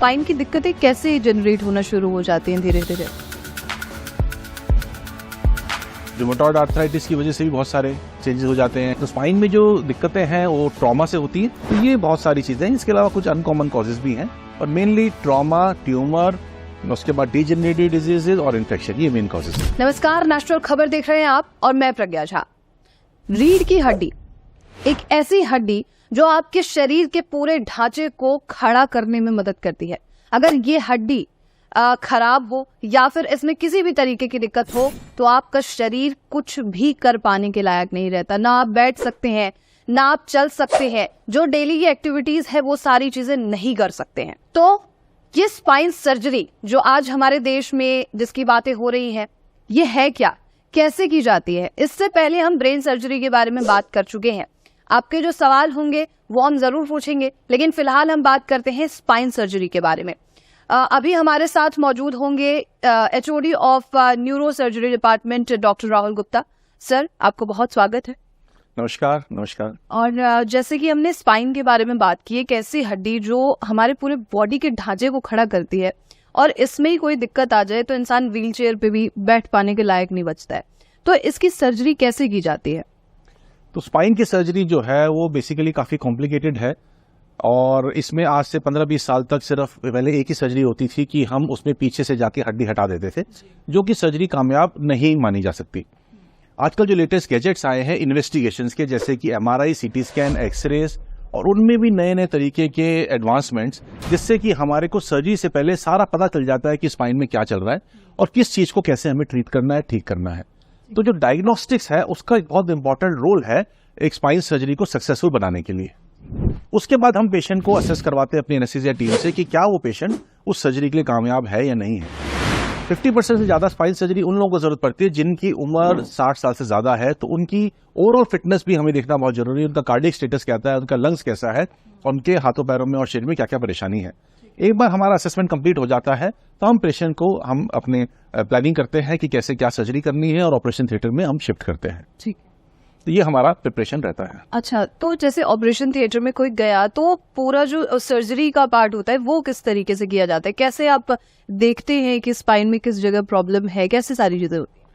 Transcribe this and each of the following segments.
Spine की दिक्कतें कैसे जनरेट होना शुरू हो जाती हैं धीरे धीरे? रूमेटॉइड आर्थराइटिस की वजह से भी बहुत सारे चेंजेस हो जाते हैं। तो स्पाइन में जो दिक्कतें हैं वो ट्रॉमा से होती हैं। तो ये बहुत सारी चीजें हैं, इसके अलावा कुछ अनकॉमन कॉजेज भी हैं, और मेनली ट्रॉमा, ट्यूमर, उसके बाद डिजेनरेटिव डिजीजेज और इन्फेक्शन, ये मेन कॉजेज हैं। नमस्कार, नेशनल खबर देख रहे हैं आप और मैं प्रज्ञा झा। रीढ़ की हड्डी एक ऐसी हड्डी जो आपके शरीर के पूरे ढांचे को खड़ा करने में मदद करती है। अगर ये हड्डी खराब हो या फिर इसमें किसी भी तरीके की दिक्कत हो तो आपका शरीर कुछ भी कर पाने के लायक नहीं रहता। ना आप बैठ सकते हैं, ना आप चल सकते हैं, जो डेली की एक्टिविटीज है वो सारी चीजें नहीं कर सकते हैं। तो ये स्पाइन सर्जरी जो आज हमारे देश में जिसकी बातें हो रही हैं, ये है क्या, कैसे की जाती है? इससे पहले हम ब्रेन सर्जरी के बारे में बात कर चुके हैं। आपके जो सवाल होंगे वो हम जरूर पूछेंगे, लेकिन फिलहाल हम बात करते हैं स्पाइन सर्जरी के बारे में। अभी हमारे साथ मौजूद होंगे HOD of neuro surgery department doctor Rahul Gupta. Sir, आपको बहुत स्वागत है। नमस्कार। नमस्कार। और जैसे कि हमने स्पाइन के बारे में बात की, एक ऐसी हड्डी जो हमारे पूरे बॉडी के ढांचे को खड़ा करती है, और इसमें ही कोई दिक्कत आ जाए तो इंसान व्हील चेयर पे भी बैठ पाने के लायक नहीं बचता है। तो इसकी सर्जरी कैसे की जाती है? तो स्पाइन की सर्जरी जो है वो बेसिकली काफी कॉम्प्लिकेटेड है, और इसमें आज से 15-20 साल तक सिर्फ पहले एक ही सर्जरी होती थी कि हम उसमें पीछे से जाके हड्डी हटा देते थे, जो कि सर्जरी कामयाब नहीं मानी जा सकती। आजकल जो लेटेस्ट गैजेट्स आए हैं इन्वेस्टिगेशंस के, जैसे कि MRI, CT स्कैन, एक्सरेज, और उनमें भी नए नए तरीके के एडवांसमेंट्स, जिससे कि हमारे को सर्जरी से पहले सारा पता चल जाता है कि स्पाइन में क्या चल रहा है और किस चीज को कैसे हमें ट्रीट करना है, ठीक करना है। तो जो डायग्नोस्टिक्स है उसका एक बहुत इंपॉर्टेंट रोल है एक स्पाइन सर्जरी को सक्सेसफुल बनाने के लिए। उसके बाद हम पेशेंट को असेस करवाते हैं अपनी एनेस्थीसिया टीम से कि क्या वो पेशेंट उस सर्जरी के लिए कामयाब है या नहीं है। 50% से ज्यादा स्पाइन सर्जरी उन लोगों को जरूरत पड़ती है जिनकी उम्र 60 साल से ज्यादा है, तो उनकी ओवरऑल फिटनेस भी हमें देखना बहुत जरूरी है। उनका कार्डियक स्टेटस क्या है, उनका लंग्स कैसा है, और उनके हाथों पैरों में और शरीर में क्या क्या परेशानी है। एक बार हमारा असेसमेंट कंप्लीट हो जाता है तो हम पेशेंट को हम अपने प्लानिंग करते हैं कि कैसे क्या सर्जरी करनी है, और ऑपरेशन थिएटर में हम शिफ्ट करते हैं। ठीक, तो ये हमारा प्रिपरेशन रहता है। अच्छा, तो जैसे ऑपरेशन थिएटर में कोई गया तो पूरा जो सर्जरी का पार्ट होता है वो किस तरीके से किया जाता है? कैसे आप देखते हैं कि स्पाइन में किस जगह प्रॉब्लम है, कैसे सारी चीजें होती है?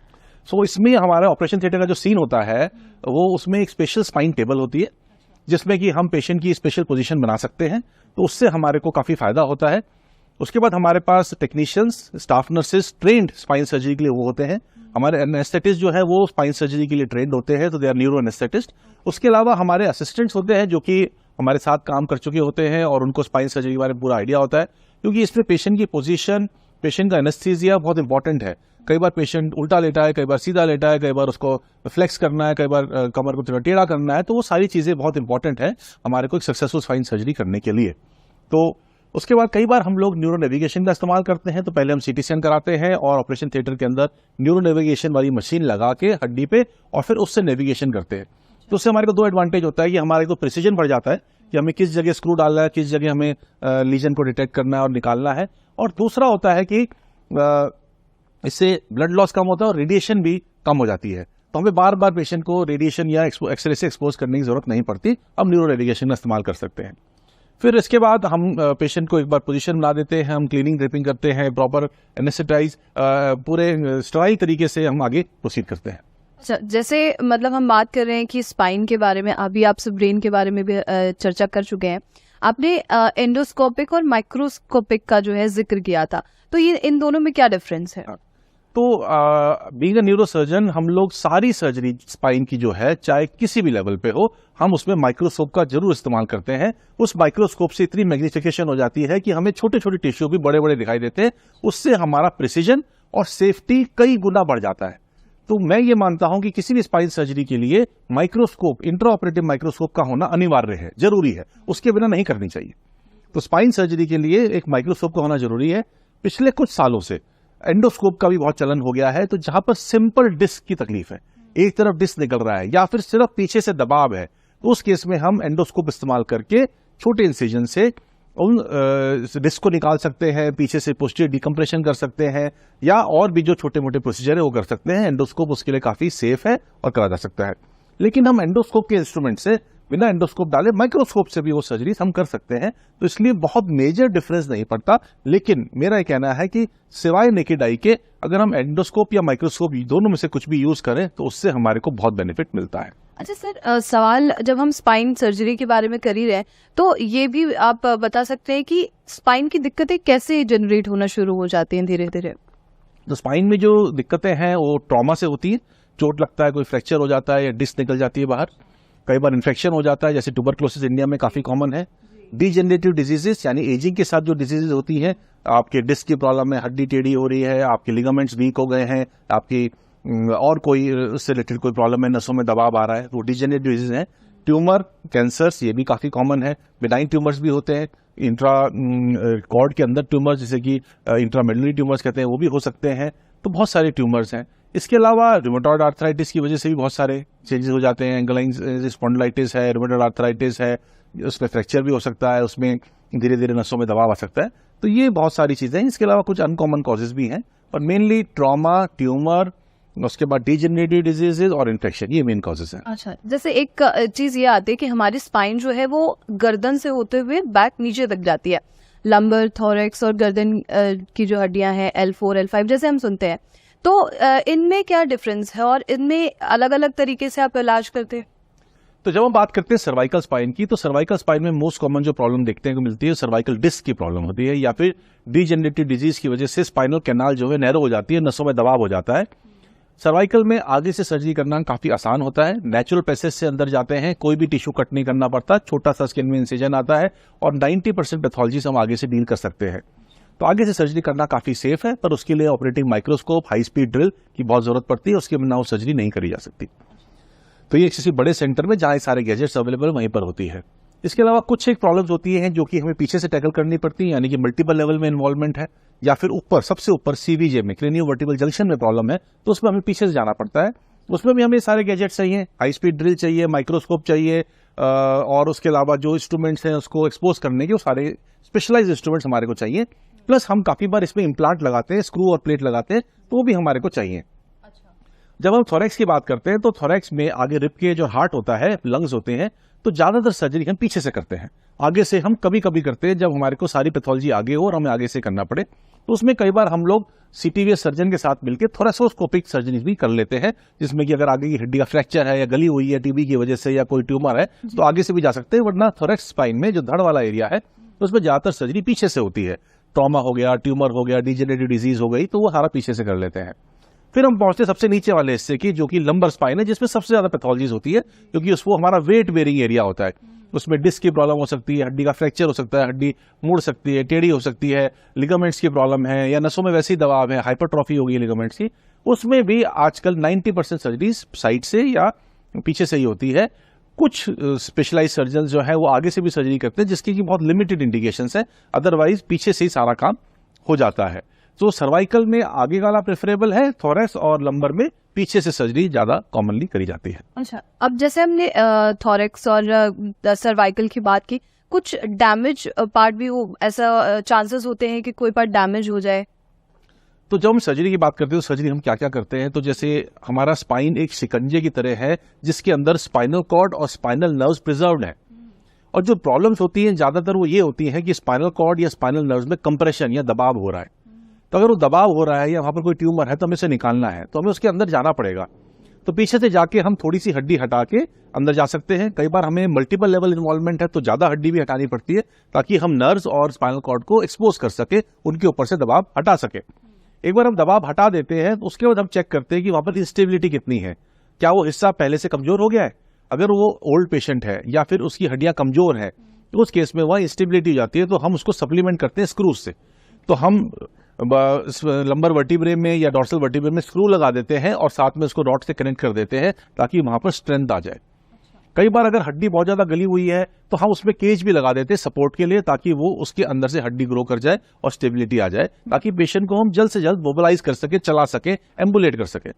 सो इसमें हमारा ऑपरेशन थिएटर का जो सीन होता है वो, उसमें एक स्पेशल स्पाइन टेबल होती है जिसमें कि हम पेशेंट की स्पेशल पोजीशन बना सकते हैं, तो उससे हमारे को काफी फायदा होता है। उसके बाद हमारे पास technicians, staff nurses trained spine surgery के लिए वो होते हैं। हमारे एनेस्थेटिस्ट जो है वो स्पाइन सर्जरी के लिए ट्रेंड होते हैं, तो दे आर न्यूरो एनेस्थेटिस्ट। उसके अलावा हमारे असिस्टेंट्स होते हैं जो कि हमारे साथ काम कर चुके होते हैं, और उनको स्पाइन सर्जरी के बारे में पूरा आइडिया होता है, क्योंकि इसमें पेशेंट की पोजीशन, पेशेंट का एनेस्थीसिया बहुत इंपॉर्टेंट है। कई बार पेशेंट उल्टा लेटा है, कई बार सीधा लेटा है, कई बार उसको फ्लेक्स करना है, कई बार कमर को थोड़ा टेढ़ा करना है, तो वो सारी चीजें बहुत इंपॉर्टेंट है हमारे को एक सक्सेसफुल स्पाइन सर्जरी करने के लिए। तो उसके बाद कई बार हम लोग न्यूरो नेविगेशन का इस्तेमाल करते हैं। तो पहले हम CT स्कैन कराते हैं और ऑपरेशन थिएटर के अंदर न्यूरो नेविगेशन वाली मशीन लगा के हड्डी पे, और फिर उससे नेविगेशन करते हैं। तो उससे हमारे को दो एडवांटेज होता है कि हमारे को प्रिसीजन बढ़ जाता है कि हमें किस जगह स्क्रू डालना है, किस जगह हमें लीजन को डिटेक्ट करना है और निकालना है। और दूसरा होता है कि इससे ब्लड लॉस कम होता है और रेडिएशन भी कम हो जाती है, तो हमें बार बार पेशेंट को रेडिएशन या एक्सरे से एक्सपोज करने की जरूरत नहीं पड़ती। हम न्यूरो नेविगेशन का इस्तेमाल कर सकते हैं। फिर इसके बाद हम पेशेंट को एक बार पोजीशन बना देते हैं, हम क्लीनिंग ड्रिपिंग करते हैं, प्रॉपर एनेस्थेटाइज, पूरे स्टेराइल तरीके से हम आगे प्रोसीड करते हैं। अच्छा, जैसे मतलब हम बात कर रहे हैं कि स्पाइन के बारे में, अभी आपसे ब्रेन के बारे में भी चर्चा कर चुके हैं। आपने एंडोस्कोपिक और माइक्रोस्कोपिक का जो है जिक्र किया था, तो ये इन दोनों में क्या डिफरेंस है? तो बीइंग अ न्यूरोसर्जन हम लोग सारी सर्जरी स्पाइन की जो है, चाहे किसी भी लेवल पे हो, हम उसमें माइक्रोस्कोप का जरूर इस्तेमाल करते हैं। उस माइक्रोस्कोप से इतनी मैग्निफिकेशन हो जाती है कि हमें छोटे छोटे टिश्यू भी बड़े बड़े दिखाई देते हैं। उससे हमारा प्रिसीजन और सेफ्टी कई गुना बढ़ जाता है। तो मैं ये मानता हूं कि किसी भी स्पाइन सर्जरी के लिए माइक्रोस्कोप, इंट्रा ऑपरेटिव माइक्रोस्कोप का होना अनिवार्य है, जरूरी है, उसके बिना नहीं करनी चाहिए। तो स्पाइन सर्जरी के लिए एक माइक्रोस्कोप का होना जरूरी है। पिछले कुछ सालों से एंडोस्कोप का भी बहुत चलन हो गया है। तो जहां पर सिंपल डिस्क की तकलीफ है, एक तरफ डिस्क निकल रहा है या फिर सिर्फ पीछे से दबाव है, तो उस केस में हम एंडोस्कोप इस्तेमाल करके छोटे इंसिजन से उन डिस्क को निकाल सकते हैं, पीछे से पोस्टीरियर डिकम्प्रेशन कर सकते हैं, या और भी जो छोटे मोटे प्रोसीजर है वो कर सकते हैं। एंडोस्कोप उसके लिए काफी सेफ है और करा जा सकता है। लेकिन हम एंडोस्कोप के इंस्ट्रूमेंट से बिना एंडोस्कोप डाले माइक्रोस्कोप से भी वो सर्जरी हम कर सकते हैं। तो इसलिए बहुत मेजर डिफरेंस नहीं पड़ता, लेकिन मेरा ये कहना है कि सिवाय नेकेड आई के अगर हम एंडोस्कोप या माइक्रोस्कोप दोनों में से कुछ भी यूज करें तो उससे हमारे को बहुत बेनिफिट मिलता है। अच्छा सर, सवाल जब हम स्पाइन सर्जरी के बारे में कर ही रहे हैं तो ये भी आप बता सकते हैं कि स्पाइन की दिक्कतें कैसे जनरेट होना शुरू हो जाती हैं धीरे धीरे? तो स्पाइन में जो दिक्कतें हैं वो ट्रॉमा से होती है, चोट लगता है, कोई फ्रैक्चर हो जाता है या डिस्क निकल जाती है बाहर, कई बार इन्फेक्शन हो जाता है, जैसे ट्यूबरक्लोसिस इंडिया में काफी कॉमन है। डीजेनरेटिव डिजीजेस यानी एजिंग के साथ जो डिजीजेज होती हैं, आपके डिस्क की प्रॉब्लम है, हड्डी टेढ़ी हो रही है, आपके लिगामेंट्स वीक हो गए हैं, आपकी और कोई उससे रिलेटेड कोई प्रॉब्लम है, नसों में दबाव आ रहा है, वो डीजेनरेटिव डिजीज है। ट्यूमर, कैंसर्स, ये भी काफी कॉमन है। बिनाइन ट्यूमर्स भी होते हैं, इंट्रा कॉर्ड के अंदर ट्यूमर्स जैसे कि इंट्रामेडुलरी ट्यूमर्स कहते हैं, वो भी हो सकते हैं। तो बहुत सारे ट्यूमर्स हैं। इसके अलावा रूमेटॉइड आर्थराइटिस की वजह से भी बहुत सारे चेंजेस हो जाते हैं। एंगलाइन स्पॉन्डिलाइटिस है, रूमेटॉइड आर्थराइटिस है, उसमें फ्रैक्चर भी हो सकता है, उसमें धीरे धीरे नसों में दबाव आ सकता है। तो ये बहुत सारी चीजें हैं। इसके अलावा कुछ अनकॉमन कॉजेज भी हैं, पर मेनली ट्रॉमा, ट्यूमर, उसके बाद डीजेनरेटिव डिजीजेज और इन्फेक्शन, ये मेन कॉजेज हैं। अच्छा, जैसे एक चीज ये आती है कि हमारी स्पाइन जो है वो गर्दन से होते हुए बैक नीचे तक जाती है। लंबर, थोरैक्स और गर्दन की जो हड्डियां हैं L4, L5 जैसे हम सुनते हैं, तो इनमें क्या डिफरेंस है और इनमें अलग अलग तरीके से आप इलाज करते हैं? तो जब हम बात करते हैं सर्वाइकल स्पाइन की, तो सर्वाइकल स्पाइन में मोस्ट कॉमन जो प्रॉब्लम देखने को मिलती है सर्वाइकल डिस्क की प्रॉब्लम होती है, या फिर डीजेनरेटिव डिजीज की वजह से स्पाइनल कैनाल जो है नैरो हो जाती है, नसों में दबाव हो जाता है। सर्वाइकल में आगे से सर्जरी करना काफी आसान होता है, नेचुरल पैसेज से अंदर जाते हैं, कोई भी टिश्यू कट नहीं करना पड़ता, छोटा सा स्किन में इंसिजन आता है और 90% पैथोलॉजी हम आगे से डील कर सकते हैं। तो आगे से सर्जरी करना काफी सेफ है, पर उसके लिए operating microscope, high speed drill की बहुत जरूरत पड़ती है, उसके बिना वो सर्जरी नहीं करी जा सकती। तो ये किसी बड़े सेंटर में जहां सारे गैजेट्स अवेलेबल वहीं पर होती है। इसके अलावा कुछ एक प्रॉब्लम्स होती हैं जो कि हमें पीछे से टैकल करनी पड़ती है, यानी कि मल्टीपल लेवल में इन्वॉल्वमेंट है, या फिर ऊपर सबसे ऊपर सीवीजे में क्रेनियो वर्टिब्रल जंक्शन में प्रॉब्लम है, तो उसमें हमें पीछे से जाना पड़ता है। उसमें भी हमें सारे गैजेट्स चाहिए, हाई स्पीड ड्रिल चाहिए, माइक्रोस्कोप चाहिए, और उसके अलावा जो इंस्ट्रूमेंट्स हैं उसको एक्सपोज करने के वो सारे स्पेशलाइज इंस्ट्रूमेंट्स हमारे को चाहिए। प्लस हम काफी बार इसमें इम्प्लांट लगाते हैं, स्क्रू और प्लेट लगाते हैं, तो वो भी हमारे को चाहिए। जब हम थोरैक्स की बात करते हैं तो थोरैक्स में आगे रिब के जो हार्ट होता है, लंग्स होते हैं, तो ज्यादातर सर्जरी हम पीछे से करते हैं। आगे से हम कभी कभी करते हैं जब हमारे को सारी पैथोलॉजी आगे हो और हमें आगे से करना पड़े, तो उसमें कई बार हम लोग सीटीवीएस सर्जन के साथ मिलकर थोरैकोस्कोपिक सर्जरी भी कर लेते हैं, जिसमें कि अगर आगे की हड्डी का फ्रैक्चर है या गली हुई है टीबी की वजह से या कोई ट्यूमर है तो आगे से भी जा सकते हैं। वरना थोरैक्स स्पाइन में जो धड़ वाला एरिया है उसमें ज्यादातर सर्जरी पीछे से होती है। ट्रॉमा हो गया, ट्यूमर हो गया, डीजेनरेटिव डिजीज हो गई, तो वो सारा पीछे से कर लेते हैं। फिर हम पहुंचते सबसे नीचे वाले हिस्से की, जो कि लंबर स्पाइन है, जिसमें सबसे ज्यादा पैथोलॉजीज होती है, क्योंकि उसको हमारा वेट बेरिंग एरिया होता है। उसमें डिस्क की प्रॉब्लम हो सकती है, हड्डी का फ्रैक्चर हो सकता है, हड्डी मुड़ सकती है, टेढ़ी हो सकती है, लिगामेंट्स की प्रॉब्लम है, या नसों में वैसे ही दबाव है, हाइपरट्रॉफी हो गई लिगामेंट्स की, उसमें भी आजकल 90% सर्जरीज साइड से या पीछे से ही होती है। कुछ स्पेशलाइज सर्जन जो है वो आगे से भी सर्जरी करते हैं, जिसकी की बहुत लिमिटेड इंडिकेशंस है, अदरवाइज पीछे से ही सारा काम हो जाता है। तो सर्वाइकल में आगे वाला प्रेफरेबल है, थोरैक्स और लंबर में पीछे से सर्जरी ज्यादा कॉमनली करी जाती है। अच्छा, अब जैसे हमने थोरैक्स और सर्वाइकल की बात की, कुछ डैमेज पार्ट भी हो, ऐसा चांसेस होते हैं कि कोई पार्ट डैमेज हो जाए? तो जब हम सर्जरी की बात करते हैं तो सर्जरी हम क्या क्या करते हैं, तो जैसे हमारा स्पाइन एक शिकंजे की तरह है जिसके अंदर स्पाइनल कॉर्ड और स्पाइनल नर्व्स प्रिजर्व्ड है, और जो प्रॉब्लम्स होती हैं ज्यादातर वो ये होती है कि स्पाइनल कॉर्ड या स्पाइनल नर्व्स में कंप्रेशन या दबाव हो रहा है। तो अगर वो दबाव हो रहा है या वहां पर कोई ट्यूमर है तो हमें इसे निकालना है, तो हमें उसके अंदर जाना पड़ेगा। तो पीछे से जाके हम थोड़ी सी हड्डी हटा के अंदर जा सकते हैं। कई बार हमें मल्टीपल लेवल इन्वॉल्वमेंट है तो ज्यादा हड्डी भी हटानी पड़ती है, ताकि हम नर्व्स और स्पाइनल कॉर्ड को एक्सपोज कर सके, उनके ऊपर से दबाव हटा सके। एक बार हम दबाव हटा देते हैं तो उसके बाद हम चेक करते हैं कि वहां पर इंस्टेबिलिटी कितनी है, क्या वो हिस्सा पहले से कमजोर हो गया है। अगर वो ओल्ड पेशेंट है या फिर उसकी हड्डियां कमजोर है तो उस केस में वह इंस्टेबिलिटी हो जाती है, तो हम उसको सप्लीमेंट करते हैं स्क्रूज से। तो हम लंबर वर्टिब्रे में या डॉर्सल वर्टिब्रे में स्क्रू लगा देते हैं और साथ में उसको रॉड से कनेक्ट कर देते हैं, ताकि वहां पर स्ट्रेंथ आ जाए। कई बार अगर हड्डी बहुत ज्यादा गली हुई है तो हम उसमें केज भी लगा देते हैं सपोर्ट के लिए, ताकि वो उसके अंदर से हड्डी ग्रो कर जाए और स्टेबिलिटी आ जाए, ताकि पेशेंट को हम जल्द से जल्द मोबिलाइज कर सके, चला सके, एम्बुलेट कर सके।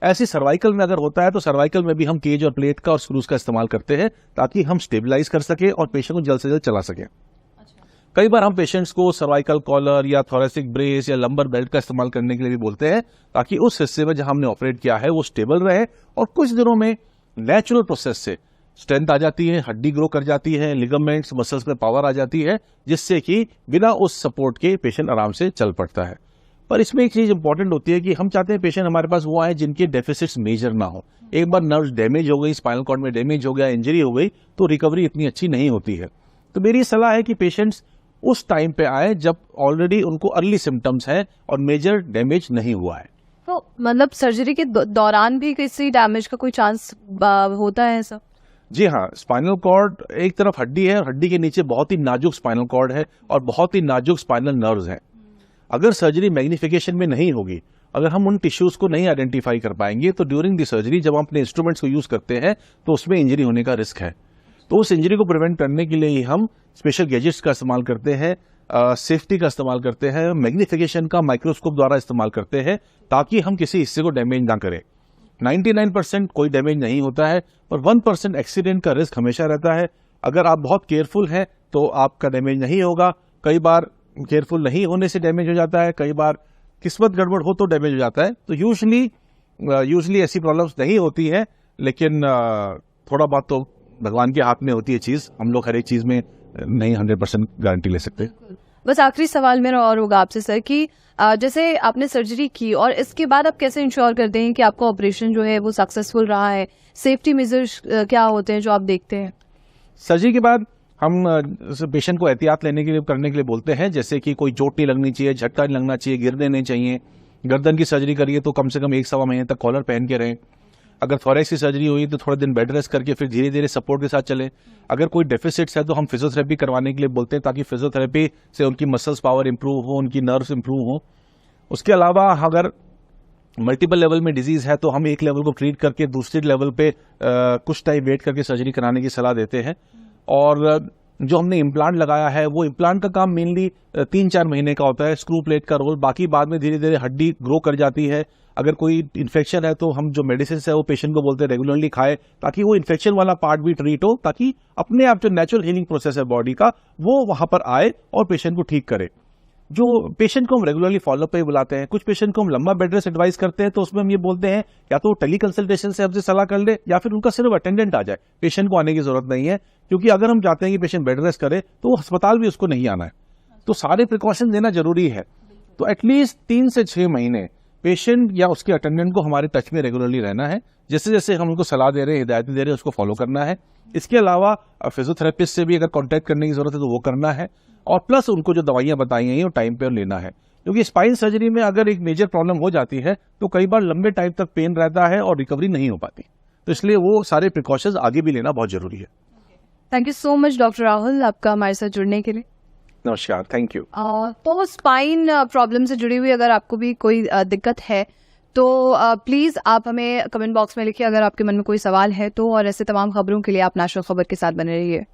ऐसी सर्वाइकल में अगर होता है तो सर्वाइकल में भी हम केज और प्लेट का और स्क्रूज का इस्तेमाल करते हैं, ताकि हम स्टेबिलाइज कर सके और पेशेंट को जल्द से जल्द चला सके। कई बार हम पेशेंट्स को सर्वाइकल कॉलर या थोरेसिक ब्रेस या लंबर बेल्ट का इस्तेमाल करने के लिए भी बोलते हैं, ताकि उस हिस्से में जहां हमने ऑपरेट किया है वो स्टेबल रहे और कुछ दिनों में नेचुरल प्रोसेस से स्ट्रेंथ आ जाती है, हड्डी ग्रो कर जाती है, लिगामेंट्स मसल्स में पावर आ जाती है, जिससे कि बिना उस सपोर्ट के पेशेंट आराम से चल पड़ता है। पर इसमें एक चीज इंपॉर्टेंट होती है कि हम चाहते हैं पेशेंट हमारे पास वो आए जिनके डेफिसिट्स मेजर ना हो। एक बार नर्व्स डैमेज हो गई, स्पाइनल कॉर्ड में डैमेज हो गया, इंजरी हो गई, तो रिकवरी इतनी अच्छी नहीं होती है। तो मेरी सलाह है कि पेशेंट्स उस टाइम पे आए जब ऑलरेडी उनको अर्ली सिम्टम्स है और मेजर डैमेज नहीं हुआ है। तो मतलब सर्जरी के दौरान भी किसी डैमेज का कोई चांस होता है ऐसा? जी हाँ, स्पाइनल कॉर्ड एक तरफ हड्डी है और हड्डी के नीचे बहुत ही नाजुक स्पाइनल कॉर्ड है और बहुत ही नाजुक स्पाइनल नर्व्स हैं। अगर सर्जरी मैग्नीफिकेशन में नहीं होगी, अगर हम उन टिश्यूज को नहीं आइडेंटिफाई कर पाएंगे, तो ड्यूरिंग द सर्जरी जब हम अपने इंस्ट्रूमेंट्स को यूज करते हैं तो उसमें इंजरी होने का रिस्क है। तो उस इंजरी को प्रिवेंट करने के लिए ही हम स्पेशल गैजेट्स का इस्तेमाल करते हैं, सेफ्टी का इस्तेमाल करते हैं, मैग्नीफिकेशन का माइक्रोस्कोप द्वारा इस्तेमाल करते हैं, ताकि हम किसी हिस्से को डैमेज ना करें। 99% कोई डैमेज नहीं होता है, पर 1% एक्सीडेंट का रिस्क हमेशा रहता है। अगर आप बहुत केयरफुल हैं तो आपका डैमेज नहीं होगा। कई बार केयरफुल नहीं होने से डैमेज हो जाता है, कई बार किस्मत गड़बड़ हो तो डैमेज हो जाता है। तो यूजली ऐसी प्रॉब्लम्स नहीं होती है, लेकिन थोड़ा बहुत तो भगवान के हाथ में होती है चीज। हम लोग हर एक चीज में नहीं 100% गारंटी ले सकते। बस आखिरी सवाल मेरा और होगा आपसे सर कि जैसे आपने सर्जरी की और इसके बाद आप कैसे इंश्योर करते हैं कि आपका ऑपरेशन जो है वो सक्सेसफुल रहा है? सेफ्टी मेजर्स क्या होते हैं जो आप देखते हैं? सर्जरी के बाद हम पेशेंट को एहतियात करने के लिए बोलते हैं, जैसे कि कोई चोट नहीं लगनी चाहिए, झटका नहीं लगना चाहिए, गिरने नहीं चाहिए। गर्दन की सर्जरी करिए तो कम से कम 1-1.25 महीने तक कॉलर पहन के रहें। अगर थोरेक्स की सर्जरी हुई तो थोड़े दिन बेड रेस्ट करके फिर धीरे धीरे सपोर्ट के साथ चलें। अगर कोई डेफिसिट्स है तो हम फिजियोथेरेपी करवाने के लिए बोलते हैं, ताकि फिजियोथेरेपी से उनकी मसल्स पावर इंप्रूव हो, उनकी नर्व्स इंप्रूव हो। उसके अलावा अगर मल्टीपल लेवल में डिजीज है तो हम एक लेवल को ट्रीट करके दूसरे लेवल पे कुछ टाइम वेट करके सर्जरी कराने की सलाह देते हैं। और जो हमने इम्प्लांट लगाया है वो इम्प्लांट का काम मेनली 3-4 महीने का होता है, स्क्रू प्लेट का रोल। बाकी बाद में धीरे धीरे हड्डी ग्रो कर जाती है। अगर कोई इन्फेक्शन है तो हम जो मेडिसिन है वो पेशेंट को बोलते हैं रेगुलरली खाए, ताकि वो इन्फेक्शन वाला पार्ट भी ट्रीट हो, ताकि अपने आप जो नेचुरल हीलिंग प्रोसेस है बॉडी का वो वहां पर आए और पेशेंट को ठीक करे। जो पेशेंट को हम रेगुलरली फॉलोअप पे बुलाते हैं, कुछ पेशेंट को हम लंबा बेड रेस्ट एडवाइस करते हैं, तो उसमें हम ये बोलते हैं या तो टेली कंसल्टेशन से हमसे सलाह कर ले या फिर उनका सिर्फ अटेंडेंट आ जाए, पेशेंट को आने की जरूरत नहीं है। क्योंकि अगर हम चाहते हैं कि पेशेंट बेड रेस्ट करे तो वो अस्पताल भी उसको नहीं आना है। तो सारे प्रिकॉशन देना जरूरी है। तो एटलीस्ट 3 से 6 महीने पेशेंट या उसके अटेंडेंट को हमारे टच में रेगुलरली रहना है। जैसे जैसे हम उनको सलाह दे रहे हैं, हिदायतें दे रहे हैं, उसको फॉलो करना है। इसके अलावा फिजियोथेरेपिस्ट से भी अगर कॉन्टैक्ट करने की जरूरत है तो वो करना है, और प्लस उनको जो दवाइयां बताई हैं वो टाइम पर लेना है। क्योंकि स्पाइन सर्जरी में अगर एक मेजर प्रॉब्लम हो जाती है तो कई बार लंबे टाइम तक पेन रहता है और रिकवरी नहीं हो पाती। तो इसलिए वो सारे प्रिकॉशंस आगे भी लेना बहुत जरूरी है। Thank you so much doctor Rahul, आपका हमारे साथ जुड़ने के लिए। नमस्कार, थैंक यू। तो स्पाइन प्रॉब्लम से जुड़ी हुई अगर आपको भी कोई दिक्कत है तो प्लीज़ आप हमें कमेंट बॉक्स में लिखिए अगर आपके मन में कोई सवाल है तो। और ऐसे तमाम खबरों के लिए आप नेशनल खबर के साथ बने रहिए।